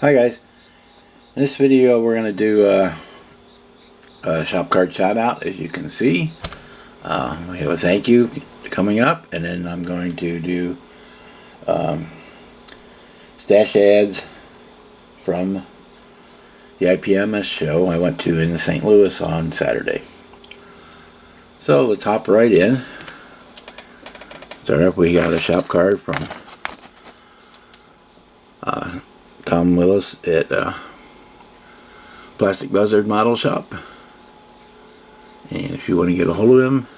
Hi guys, in this video we're going to do a shop card shout out. As you can see, we have a thank you coming up, and then I'm going to do stash ads from the IPMS show I went to in St. Louis on Saturday. So let's hop right in. Start up, we got a shop card from Tom Willis at Plastic Buzzard Model Shop, and if you want to get a hold of him,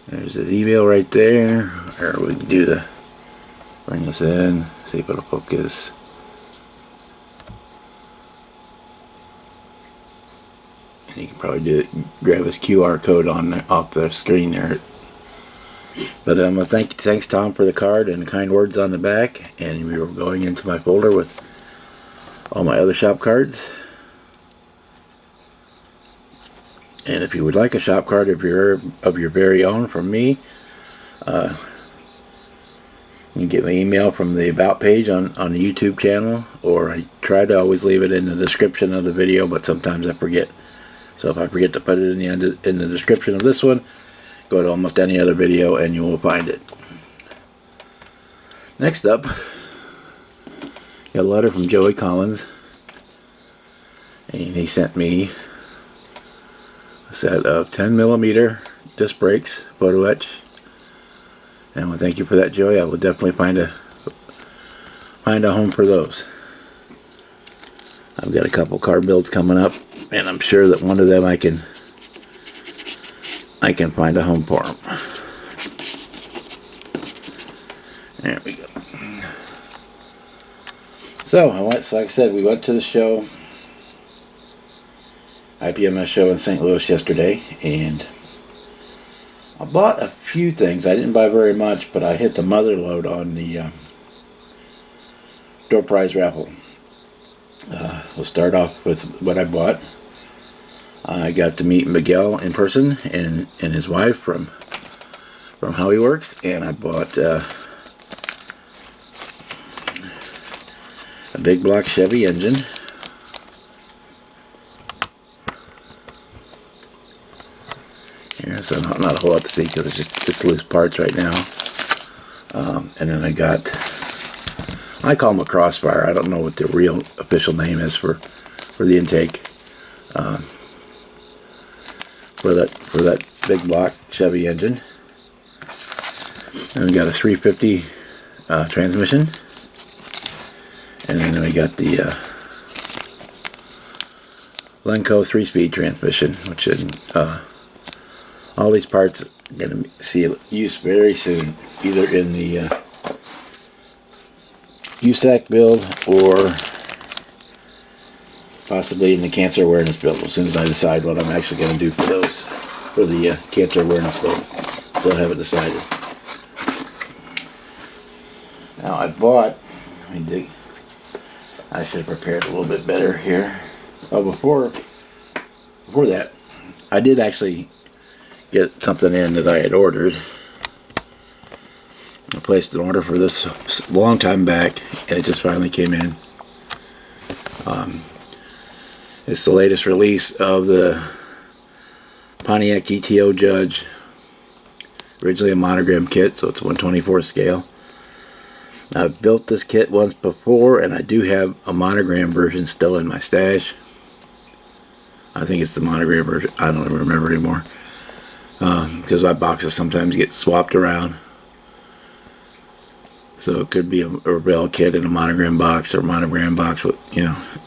there's his email right there, or we can do bring this in, see if it'll focus. And you can probably grab his QR code off the screen there. But thanks Tom for the card and the kind words on the back, and we were going into my folder with all my other shop cards. And if you would like a shop card of your very own from me, you can get my email from the About page on the YouTube channel, or I try to always leave it in the description of the video, but sometimes I forget. So if I forget to put it in the description of this one, go to almost any other video and you will find it. Next up, got a letter from Joey Collins, and he sent me a set of 10mm disc brakes, photo etch. And well, thank you for that, Joey. I will definitely find a home for those. I've got a couple car builds coming up, and I'm sure that one of them I can find a home for them. There we go. So like I said, we went to the show, IPMS show in St. Louis yesterday, and I bought a few things. I didn't buy very much, but I hit the mother load on the door prize raffle. We'll start off with what I bought. I got to meet Miguel in person and his wife from How He Works, and I bought a big block Chevy engine. Here, so not a whole lot to see because it's just loose parts right now. And then I call them a crossfire. I don't know what the real official name is for the intake. For that big block Chevy engine. And we got a 350 transmission, and then we got the Lenco 3-speed transmission, which is all these parts are going to see use very soon, either in the USAC build or possibly in the cancer awareness build, as soon as I decide what I'm actually going to do for the cancer awareness build. Still haven't decided. Now I should have prepared a little bit better here. Oh, before that, I did actually get something in that I had ordered. I placed an order for this a long time back, and it just finally came in. It's the latest release of the Pontiac GTO Judge. Originally a monogram kit, so it's 1/24 scale. I've built this kit once before, and I do have a monogram version still in my stash. I think it's the monogram version. I don't even remember anymore. Because my boxes sometimes get swapped around. So it could be a Rebel kit in a monogram box, or a monogram box with,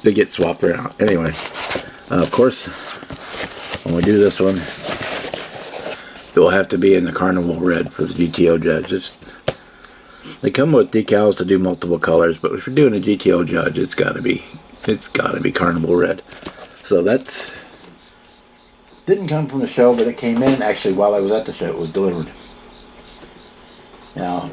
they get swapped around. Anyway, of course, when we do this one, it will have to be in the Carnival Red for the GTO Judge. They come with decals to do multiple colors, but if you're doing a GTO Judge, it's gotta be Carnival Red. So that's didn't come from the show, but it came in actually while I was at the show. It was delivered. Now,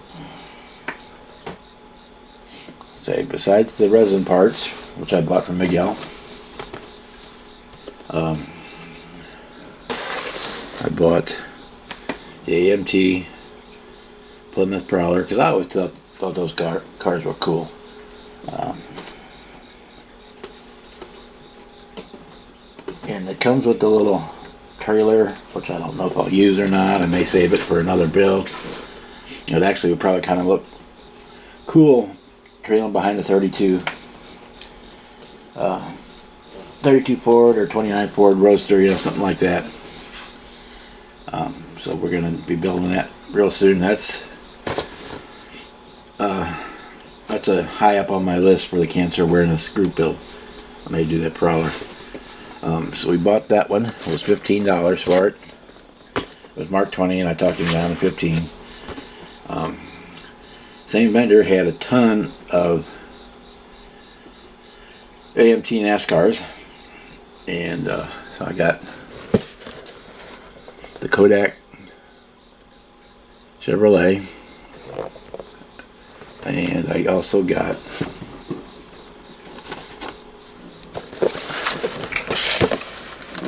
besides the resin parts, which I bought from Miguel, I bought the AMT Plymouth Prowler, because I always thought those cars were cool. And it comes with the little trailer, which I don't know if I'll use or not. I may save it for another build. It actually would probably kind of look cool trailing behind the 32 Ford or 29 Ford Roadster, you know, something like that. So we're going to be building that real soon. That's a high up on my list for the cancer awareness group build. I may do that prowler. So we bought that one. It was $15 for it. It was marked 20 and I talked him down to 15. Same vendor had a ton of AMT NASCARs, and so I got the Kodak Chevrolet, and I also got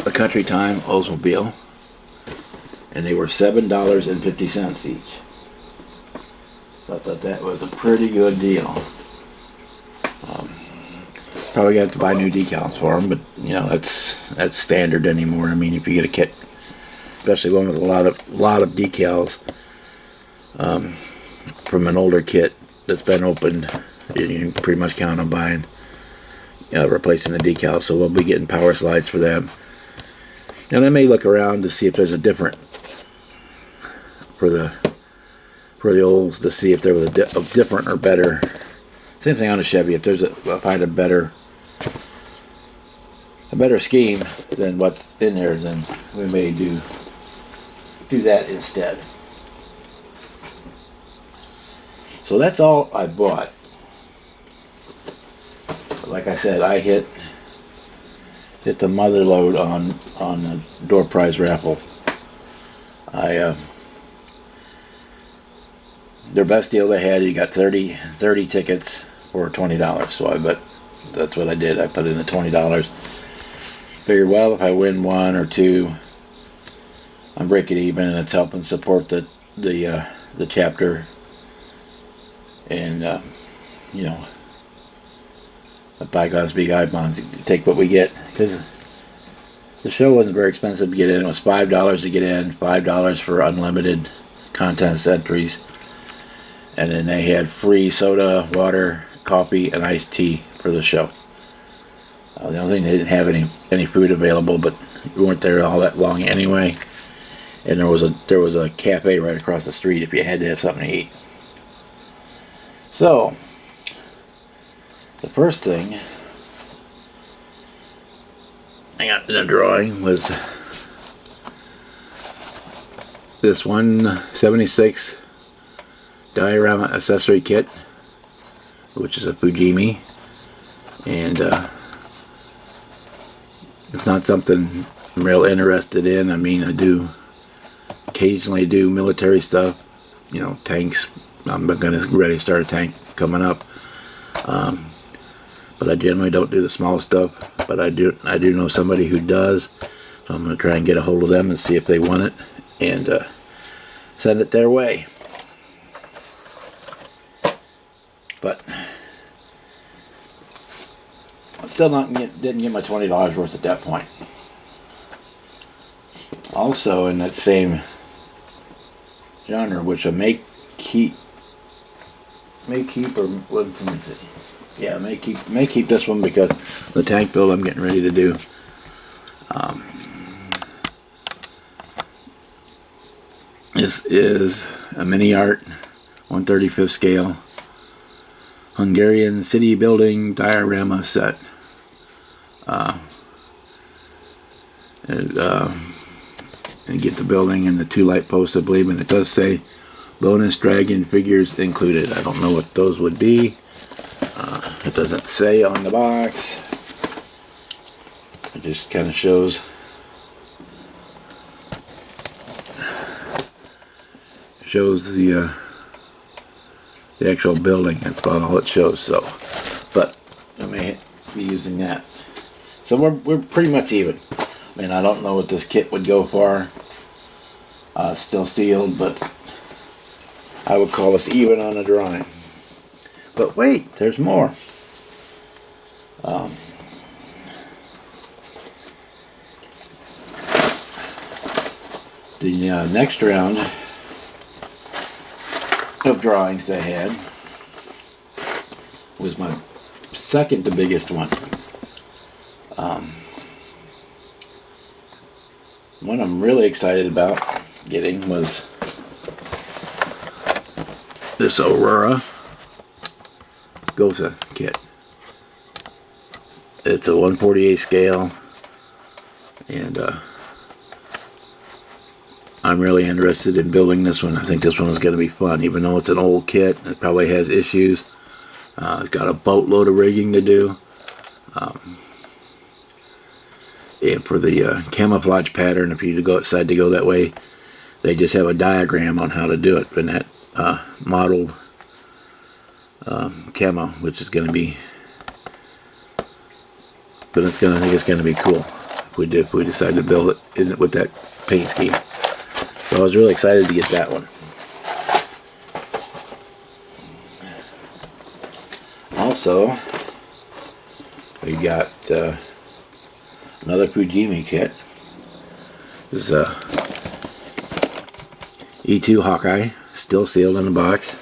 the Country Time Oldsmobile, and they were $7.50 each. So I thought that was a pretty good deal. Probably got to buy new decals for them, but you know that's standard anymore. I mean, if you get a kit, especially one with a lot of decals from an older kit that's been opened, you can pretty much count on buying, replacing the decals. So we'll be getting power slides for them, and I may look around to see if there's a different for the olds, to see if there was a different or better. Same thing on a Chevy. If there's I find a better scheme than what's in there, then we may do that instead. So that's all I bought. Like I said, I hit the mother load on the door prize raffle. Their best deal they had, you got 30 tickets for $20. So I bet that's what I did. I put in the $20. Figured, well, if I win one or two, I'm breaking even, and it's helping support the chapter. And you know, bygones be bygones. Take what we get, because the show wasn't very expensive to get in. It was $5 to get in, $5 for unlimited contest entries. And then they had free soda, water, coffee, and iced tea for the show. The only thing, they didn't have any food available, but we weren't there all that long anyway. And there was a cafe right across the street if you had to have something to eat. So the first thing I got in the drawing was this 176 diorama accessory kit, which is a Fujimi, and it's not something I'm real interested in. I mean, I do occasionally do military stuff, you know, tanks. I'm gonna ready to start a tank coming up, but I generally don't do the small stuff. But I do know somebody who does, so I'm gonna try and get a hold of them and see if they want it, and send it their way. But I still didn't get my $20 worth at that point. Also in that same genre, which I may keep this one because the tank build I'm getting ready to do. This is a mini art, 1/35 scale Hungarian city building diorama set. And get the building and the 2 light posts, I believe, and it does say bonus dragon figures included. I don't know what those would be. It doesn't say on the box. It just kind of shows the actual building. That's about all it shows. So, but I may be using that. So we're pretty much even. I mean, I don't know what this kit would go for. Still sealed, but I would call us even on the drawing. But wait, there's more. The next round of drawings they had was my second to biggest one. One I'm really excited about getting was this Aurora Gotha kit. It's a 1/48 scale, and I'm really interested in building this one. I think this one is going to be fun, even though it's an old kit. It probably has issues. It's got a boatload of rigging to do. And for the camouflage pattern, if you decide to go that way, they just have a diagram on how to do it. And that modeled camo, which is going to be, but I think it's going to be cool if we decide to build it with that paint scheme. So I was really excited to get that one. Also, we got another Fujimi kit. This is a E2 Hawkeye, still sealed in the box.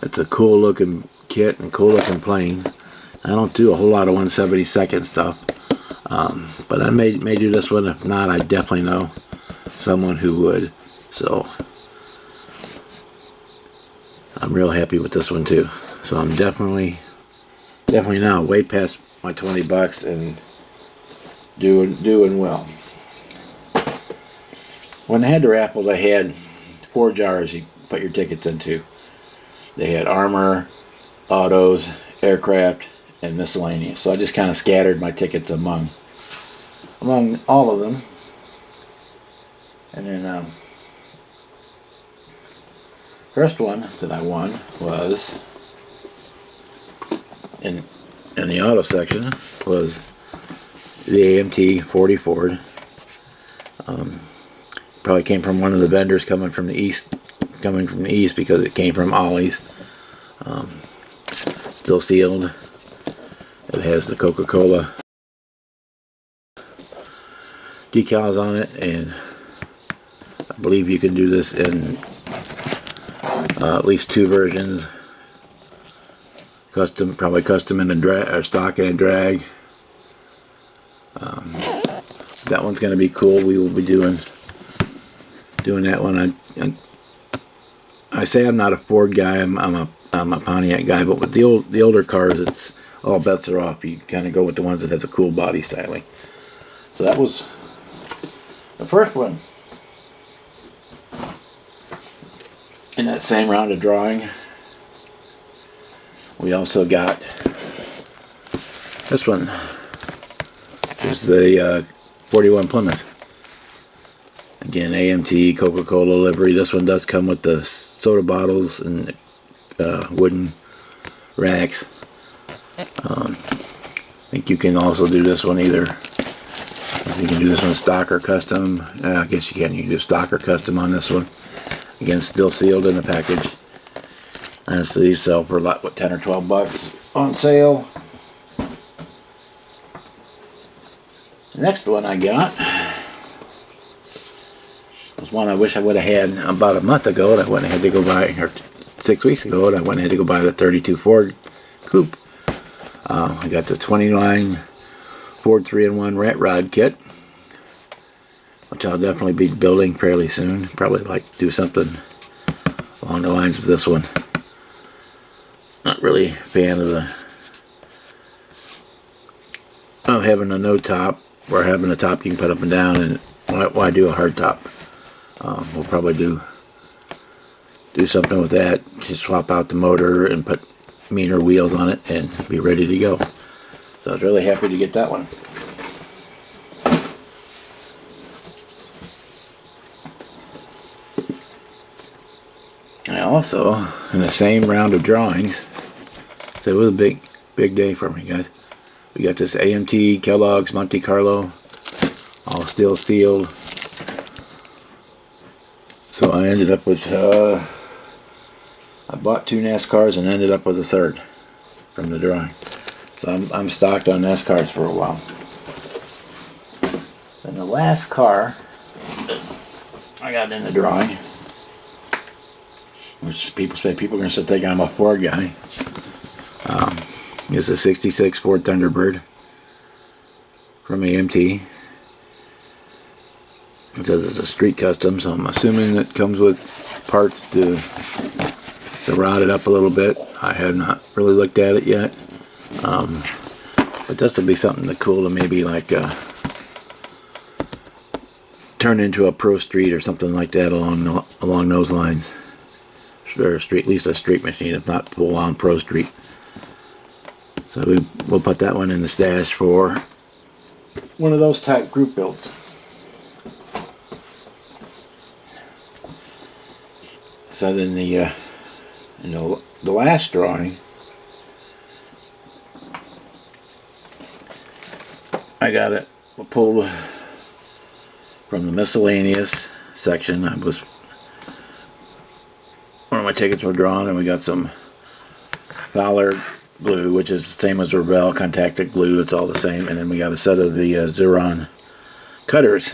It's a cool looking kit and cool looking plane. I don't do a whole lot of 1/72 stuff, but I may do this one. If not, I definitely know someone who would. So I'm real happy with this one too. So I'm definitely now way past my $20 and doing well. When they had the raffle, they had 4 jars you put your tickets into. They had armor, autos, aircraft, and miscellaneous. So I just kind of scattered my tickets among all of them. And then first one that I won was in the auto section was the AMT 40 Ford. Probably came from one of the vendors coming from the east because it came from Ollie's. Still sealed. It has the Coca-Cola decals on it, and I believe you can do this in at least 2 versions. Probably custom in a drag, or stock and a drag. That one's going to be cool. We will be doing that one. I say I'm not a Ford guy. I'm a Pontiac guy, but with the older cars, it's all bets are off. You kind of go with the ones that have the cool body styling. So that was the first one. In that same round of drawing, we also got this one. This is the 41 Plymouth. Again, AMT, Coca-Cola livery. This one does come with the soda bottles and wooden racks. I think you can also do this one either. You can do this one stock or custom. I guess you can. You can do stock or custom on this one. Again, still sealed in the package. Honestly, these sell for what, $10 or $12 on sale. The next one I got was one I wish I would have had about a month ago, and I went ahead to go buy, or 6 weeks ago, and I went ahead to go buy the 32 Ford Coupe. I got the 29 Ford 3-in-1 rat rod kit, which I'll definitely be building fairly soon. Probably like do something along the lines of this one. Not really a fan of having a no top, or having a top you can put up and down, and why do a hard top? We'll probably do something with that. Just swap out the motor and put meaner wheels on it and be ready to go. So I was really happy to get that one. I also, in the same round of drawings, so it was a big day for me, guys. We got this AMT Kellogg's Monte Carlo, all still sealed. So I ended up with, I bought 2 NASCARs and ended up with a third from the drawing. So I'm stocked on NASCARs for a while. And the last car got in the drawing, which people say people are going to start thinking I'm a Ford guy. It's a 66 Ford Thunderbird from AMT. It says it's a street custom, so I'm assuming it comes with parts to rod it up a little bit. I have not really looked at it yet. But this will be something cool to maybe like turn into a pro street or something like that along those lines. Or at least a street machine, if not full on pro street. So we'll put that one in the stash for one of those type group builds. So in the last drawing, I got it pulled from the miscellaneous section. One of my tickets were drawn, and we got some Fowler glue, which is the same as Revell contacted glue. It's all the same. And then we got a set of the Xuron cutters,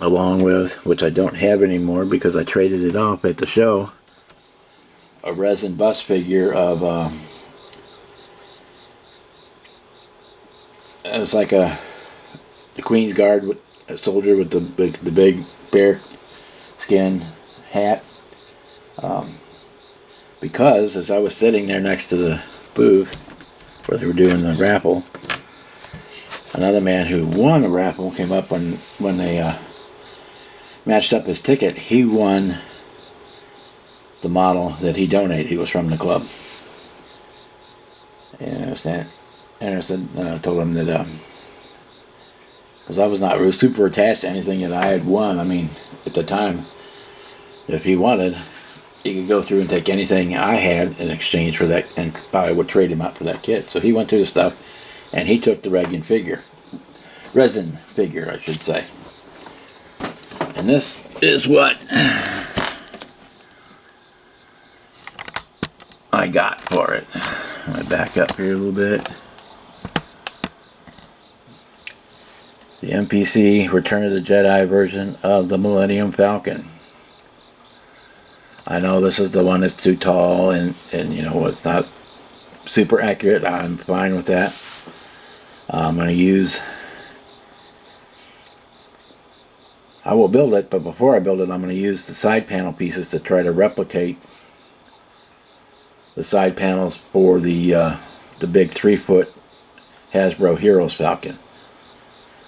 along with, which I don't have anymore because I traded it off at the show, a resin bust figure of it's like the Queen's Guard with a soldier with the big bear skin hat. Because as I was sitting there next to the booth where they were doing the raffle, another man who won the raffle came up when they matched up his ticket. He won the model that he donated. He was from the club. And I told him that because I was not really super attached to anything that I had won. I mean, at the time, if he wanted, he could go through and take anything I had in exchange for that, and I would trade him out for that kit. So he went through the stuff, and he took the resin figure, I should say. And this is what I got for it. I'm going to back up here a little bit. The MPC Return of the Jedi version of the Millennium Falcon. I know this is the one that's too tall and it's not super accurate. I'm fine with that. I will build it, but before I build it, I'm going to use the side panel pieces to try to replicate the side panels for the big 3-foot Hasbro Heroes Falcon.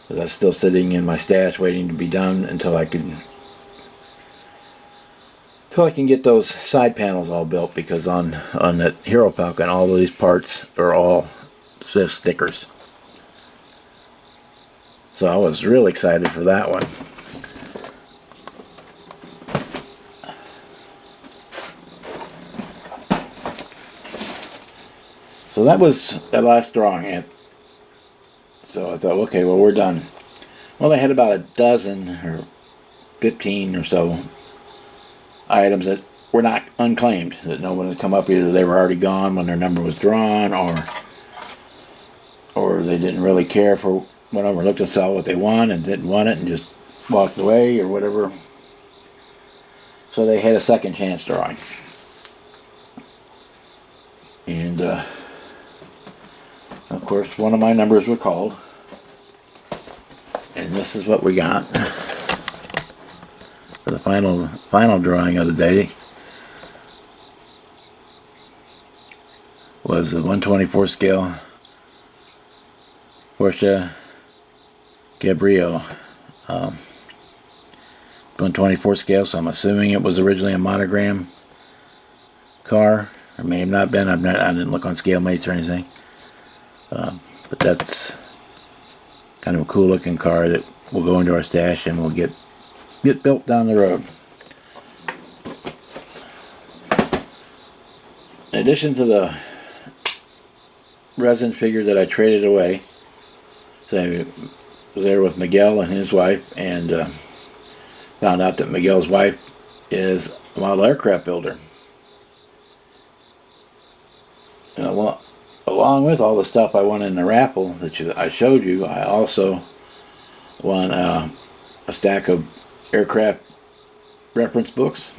But that's still sitting in my stash waiting to be done until I can get those side panels all built, because on that Hero Falcon all of these parts are all just stickers. So I was really excited for that one. So that was the last drawing. So I thought, okay, well, we're done. Well, they had about a dozen or 15 or so items that were not unclaimed, that no one had come up, either they were already gone when their number was drawn, or they didn't really care for whatever, looked and saw what they want and didn't want it and just walked away or whatever. So they had a second chance drawing. And of course, one of my numbers were called. And this is what we got for the final drawing of the day. Was a 124 scale Porsche Cabrio. 124 scale, so I'm assuming it was originally a monogram car. Or may have not been. I didn't look on scale mates or anything. But that's kind of a cool looking car that will go into our stash and will get built down the road. In addition to the resin figure that I traded away, so I was there with Miguel and his wife, and found out that Miguel's wife is a model aircraft builder. And along with all the stuff I won in the raffle that I showed you, I also won a a stack of aircraft reference books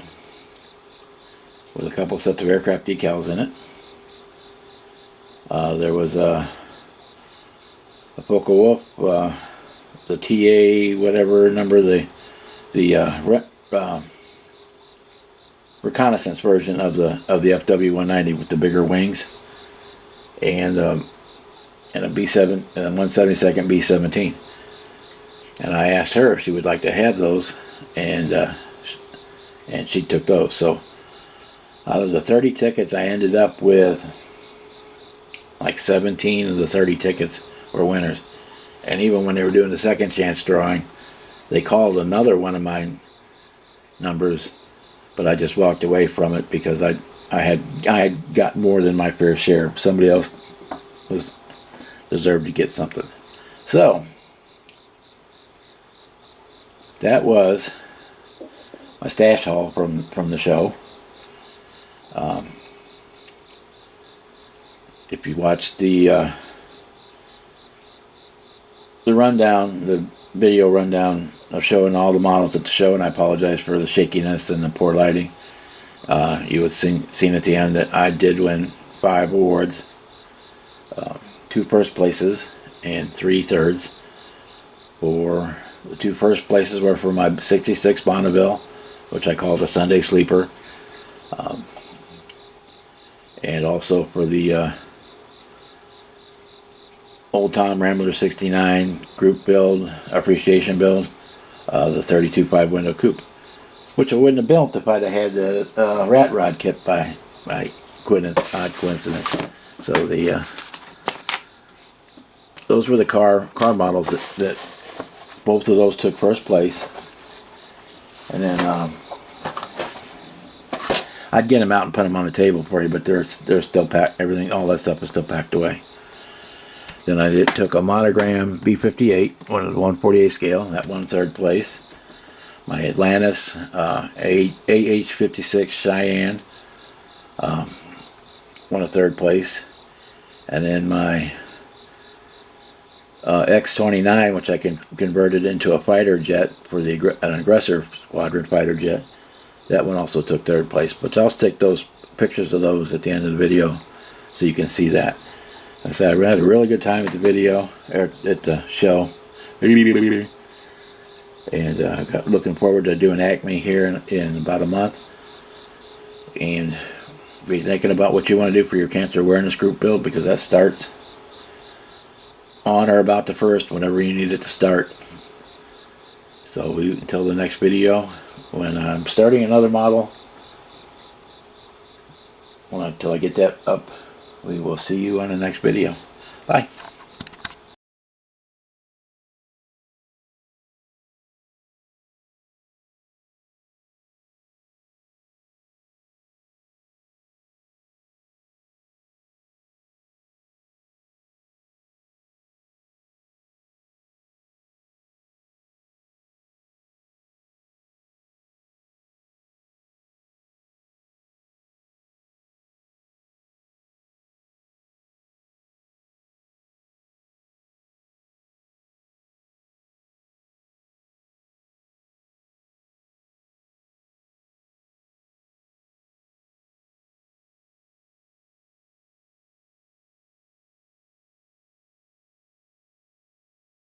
with a couple sets of aircraft decals in it. There was a Focke-Wulf, the TA whatever number, the reconnaissance version of the FW-190 with the bigger wings, and a B7 and 172nd B-17. And I asked her if she would like to have those, and she took those. So out of the 30 tickets, I ended up with like 17 of the 30 tickets were winners. And even when they were doing the second chance drawing, they called another one of my numbers, but I just walked away from it because I had got more than my fair share. Somebody else deserved to get something. So that was my stash haul from the show. If you watched the rundown, the video rundown of showing all the models at the show, and I apologize for the shakiness and the poor lighting, you would seen at the end that I did win 5 awards, 2 first places and 3 thirds. For the 2 first places were for my 66 Bonneville, which I called a Sunday sleeper, and also for the Old Tom Rambler 69 group build, appreciation build, the 32.5 window coupe, which I wouldn't have built if I'd have had the rat rod kit by odd coincidence. So those were the car models that both of those took first place, and then I'd get them out and put them on the table for you, but they're still packed. Everything, all that stuff is still packed away. Then I took a monogram B58, one of the 148 scale, that won 3rd place. My Atlantis AH56 Cheyenne won a 3rd place. And then my X-29, which I converted into a fighter jet for an aggressor squadron fighter jet, that one also took 3rd place. But I'll stick those pictures of those at the end of the video so you can see that. I said I had a really good time at the video, or at the show, and looking forward to doing Acme here in about a month, and be thinking about what you want to do for your cancer awareness group build, because that starts on or about the 1st, whenever you need it to start. So until the next video, when I'm starting another model, until I get that up, we will see you on the next video. Bye.